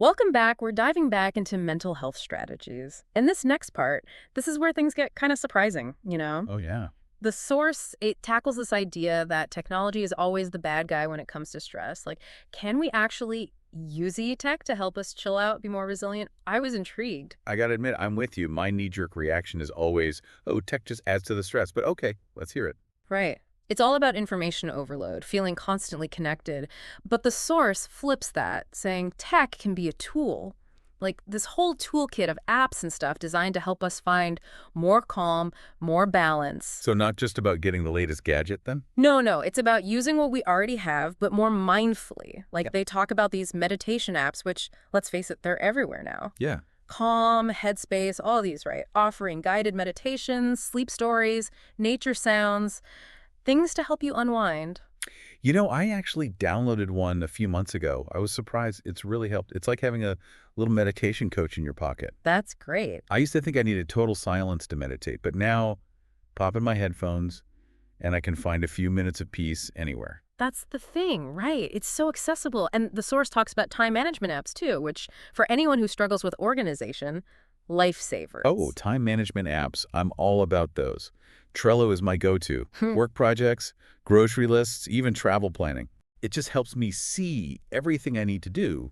Welcome back. We're diving back into mental health strategies. In this next part, this is where things get kind of surprising. Oh, yeah. The source, it tackles this idea that technology is always the bad guy when it comes to stress. Like, can we actually use e-tech to help us chill out, be more resilient? I was intrigued. I got to admit, I'm with you. My knee-jerk reaction is always, oh, tech just adds to the stress. But okay, let's hear it. Right. It's all about information overload, feeling constantly connected. But the source flips that, saying tech can be a tool. Like this whole toolkit of apps and stuff designed to help us find more calm, more balance. So not just about getting the latest gadget then? No, it's about using what we already have, but more mindfully. Like Yep. they talk about these meditation apps, which, let's face it, they're everywhere now. Yeah. Calm, Headspace, all these, right? Offering guided meditations, sleep stories, nature sounds, things to help you unwind. I actually downloaded one a few months ago. I was surprised. It's really helped. It's like having a little meditation coach in your pocket. That's great. I used to think I needed total silence to meditate, but now pop in my headphones and I can find a few minutes of peace anywhere. That's the thing, right? It's so accessible. And the source talks about time management apps too, which for anyone who struggles with organization, Oh, lifesavers. time management apps. I'm all about those. Trello is my go-to. Work projects, grocery lists, even travel planning. It just helps me see everything I need to do,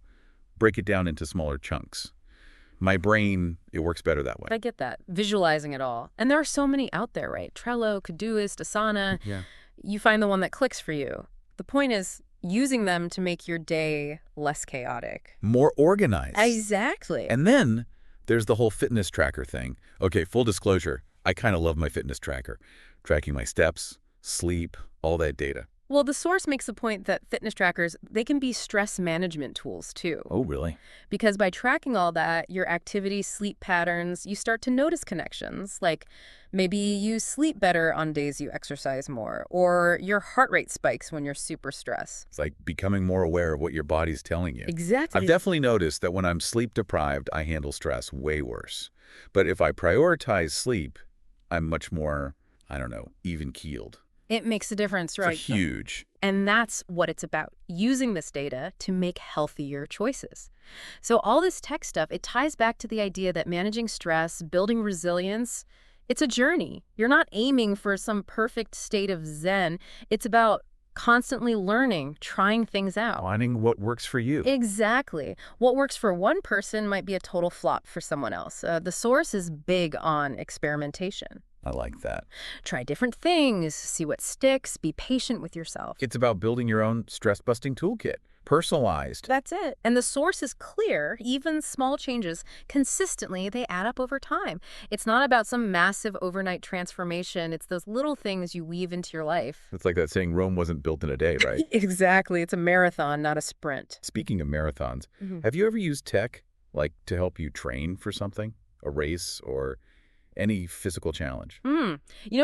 break it down into smaller chunks. My brain, it works better that way. I get that, visualizing it all. And there are so many out there, right? Trello, Todoist, Asana. Yeah. You find the one that clicks for you. The point is using them to make your day less chaotic. More organized. Exactly. And then there's the whole fitness tracker thing. Okay, full disclosure, I kind of love my fitness tracker. Tracking my steps, sleep, all that data. Well, the source makes the point that fitness trackers, they can be stress management tools too. Oh, really? Because by tracking all that, your activity, sleep patterns, you start to notice connections. Like maybe you sleep better on days you exercise more, or your heart rate spikes when you're super stressed. It's like becoming more aware of what your body's telling you. I've Exactly. definitely noticed that when I'm sleep deprived, I handle stress way worse. But if I prioritize sleep, I'm much more, I don't know, even keeled. It makes a difference, It's right? huge. And that's what it's about, using this data to make healthier choices. So all this tech stuff, it ties back to the idea that managing stress, building resilience, it's a journey. You're not aiming for some perfect state of zen. It's about constantly learning, trying things out. Finding what works for you. Exactly. What works for one person might be a total flop for someone else. The source is big on experimentation. I like that. Try different things, see what sticks, be patient with yourself. It's about building your own stress-busting toolkit, personalized. That's it. And the source is clear. Even small changes, consistently, they add up over time. It's not about some massive overnight transformation. It's those little things you weave into your life. It's like that saying, Rome wasn't built in a day, right? Exactly. It's a marathon, not a sprint. Speaking of marathons, Mhm. have you ever used tech, like to help you train for something? A race or any physical challenge?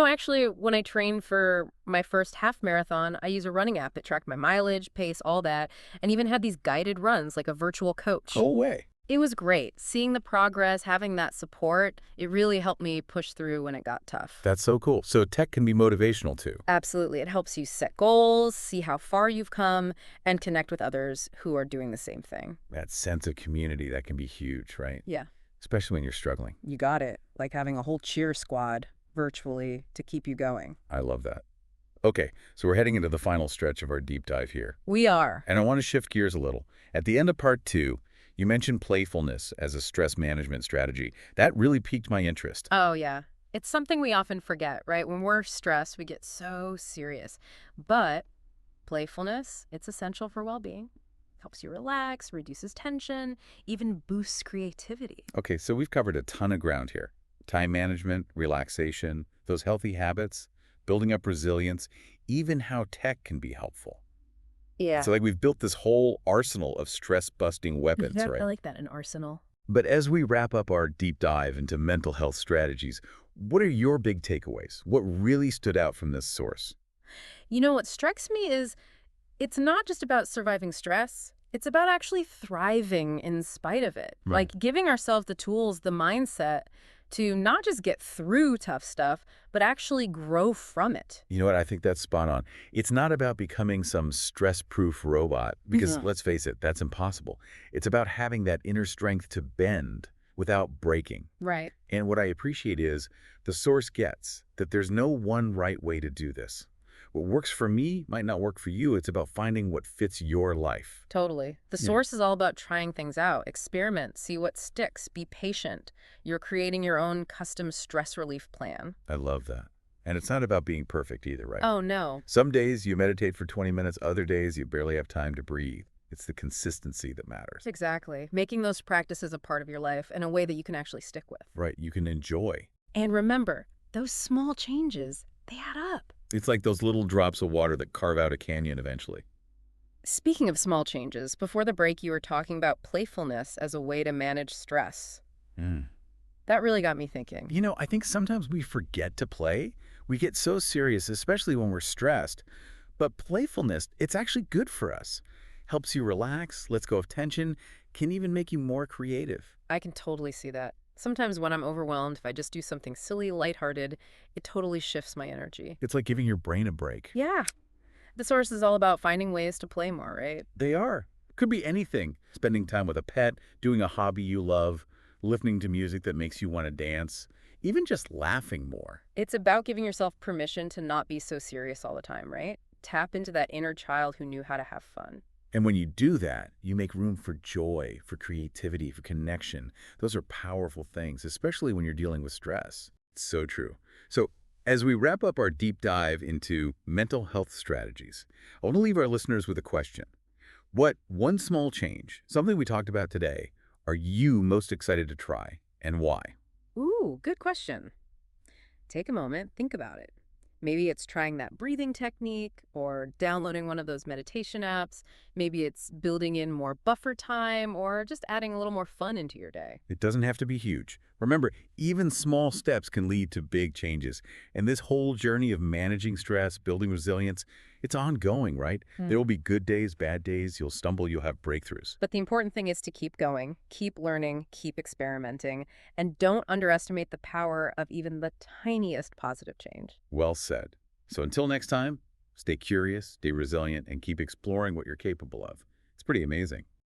Actually, when I trained for my first half marathon, I use a running app. It tracked my mileage, pace, all that, and even had these guided runs like a virtual coach. No way. It was great. Seeing the progress, having that support, it really helped me push through when it got tough. That's so cool. So tech can be motivational too. Absolutely. It helps you set goals, see how far you've come, and connect with others who are doing the same thing. That sense of community, that can be huge, right? Yeah, Especially when you're struggling. you got it. Like having a whole cheer squad virtually to keep you going. I love that. Okay, so we're heading into the final stretch of our deep dive here. We are. And I want to shift gears a little. At the end of part 2, you mentioned playfulness as a stress management strategy. That really piqued my interest. Oh, yeah. It's something we often forget, right? When we're stressed, we get so serious. But playfulness, it's essential for well-being. Helps you relax, reduces tension, even boosts creativity. Okay, so we've covered a ton of ground here. Time management, relaxation, those healthy habits, building up resilience, even how tech can be helpful. Yeah. So like we've built this whole arsenal of stress-busting weapons, Yeah, I right? like that, an arsenal. But as we wrap up our deep dive into mental health strategies, what are your big takeaways? What really stood out from this source? What strikes me is it's not just about surviving stress. It's about actually thriving in spite of it. Right. Like giving ourselves the tools, the mindset to not just get through tough stuff, but actually grow from it. You know what? I think that's spot on. It's not about becoming some stress-proof robot, because Yeah. let's face it, that's impossible. It's about having that inner strength to bend without breaking. Right. And what I appreciate is the source gets that there's no one right way to do this. What works for me might not work for you. It's about finding what fits your life. Totally. The Yeah, source is all about trying things out, experiment, see what sticks, be patient. You're creating your own custom stress relief plan. I love that. And it's not about being perfect either, right? Oh, no. Some days you meditate for 20 minutes, other days you barely have time to breathe. It's the consistency that matters. Exactly. Making those practices a part of your life in a way that you can actually stick with. Right, you can enjoy. And remember, those small changes, they add up. It's like those little drops of water that carve out a canyon eventually. Speaking of small changes, before the break you were talking about playfulness as a way to manage stress. Mm. That really got me thinking. You know, I think sometimes we forget to play. We get so serious, especially when we're stressed. But playfulness, it's actually good for us. Helps you relax, lets go of tension, can even make you more creative. I can totally see that. Sometimes when I'm overwhelmed, if I just do something silly, lighthearted, it totally shifts my energy. It's like giving your brain a break. Yeah. The source is all about finding ways to play more, right? They are. Could be anything. Spending time with a pet, doing a hobby you love, listening to music that makes you want to dance, even just laughing more. It's about giving yourself permission to not be so serious all the time, right? Tap into that inner child who knew how to have fun. And when you do that, you make room for joy, for creativity, for connection. Those are powerful things, especially when you're dealing with stress. It's so true. So as we wrap up our deep dive into mental health strategies, I want to leave our listeners with a question. What one small change, something we talked about today, are you most excited to try, and why? Ooh, good question. Take a moment, think about it. Maybe it's trying that breathing technique or downloading one of those meditation apps. Maybe it's building in more buffer time or just adding a little more fun into your day. It doesn't have to be huge. Remember, even small steps can lead to big changes. And this whole journey of managing stress, building resilience, it's ongoing, right? There will be good days, bad days. You'll stumble, you'll have breakthroughs. But the important thing is to keep going, keep learning, keep experimenting, and don't underestimate the power of even the tiniest positive change. Well said. So until next time, stay curious, stay resilient, and keep exploring what you're capable of. It's pretty amazing.